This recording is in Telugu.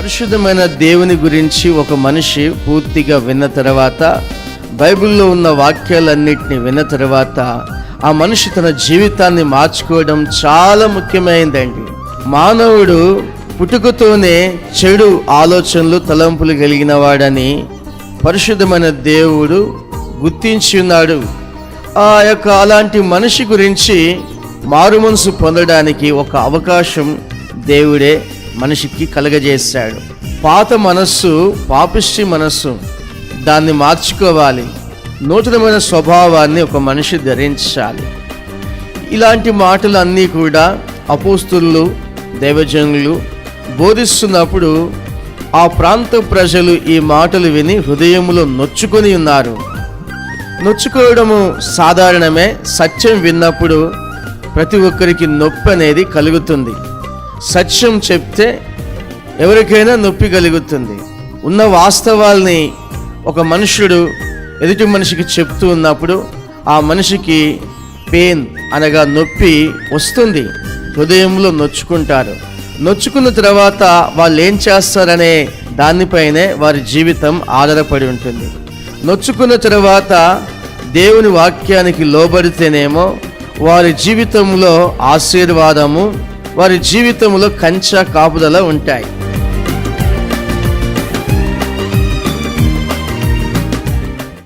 పరిశుద్ధమైన దేవుని గురించి ఒక మనిషి పూర్తిగా విన్న తర్వాత, బైబిల్లో ఉన్న వాక్యాలన్నిటినీ విన్న తర్వాత ఆ మనిషి తన జీవితాన్ని మార్చుకోవడం చాలా ముఖ్యమైనదండి. మానవుడు పుట్టుకతోనే చెడు ఆలోచనలు, తలంపులు కలిగిన వాడని పరిశుద్ధమైన దేవుడు గుర్తించి ఉన్నాడు. అలాంటి మనిషి గురించి మారుమనసు పొందడానికి ఒక అవకాశం దేవుడే మనిషికి కలగజేశాడు. పాత మనస్సు, పాపిష్టి మనస్సు, దాన్ని మార్చుకోవాలి. నూతనమైన స్వభావాన్ని ఒక మనిషి ధరించాలి. ఇలాంటి మాటలు అన్నీ కూడా అపోస్తులు, దైవజనులు బోధిస్తున్నప్పుడు ఆ ప్రాంత ప్రజలు ఈ మాటలు విని హృదయములో నొచ్చుకొని ఉన్నారు. నొచ్చుకోవడము సాధారణమే. సత్యం విన్నప్పుడు ప్రతి ఒక్కరికి నొప్పి అనేది కలుగుతుంది. సత్యం చెప్తే ఎవరికైనా నొప్పి కలుగుతుంది. ఉన్న వాస్తవాల్ని ఒక మనుషుడు ఎదుటి మనిషికి చెప్తూ ఉన్నప్పుడు ఆ మనిషికి పెయిన్ అనగా నొప్పి వస్తుంది. హృదయంలో నొచ్చుకుంటారు. నొచ్చుకున్న తర్వాత వాళ్ళు ఏం చేస్తారనే దానిపైనే వారి జీవితం ఆధారపడి ఉంటుంది. నొచ్చుకున్న తర్వాత దేవుని వాక్యానికి లోబడితేనేమో వారి జీవితంలో ఆశీర్వాదము, వారి జీవితంలో కంచె కాపుదల ఉంటాయి.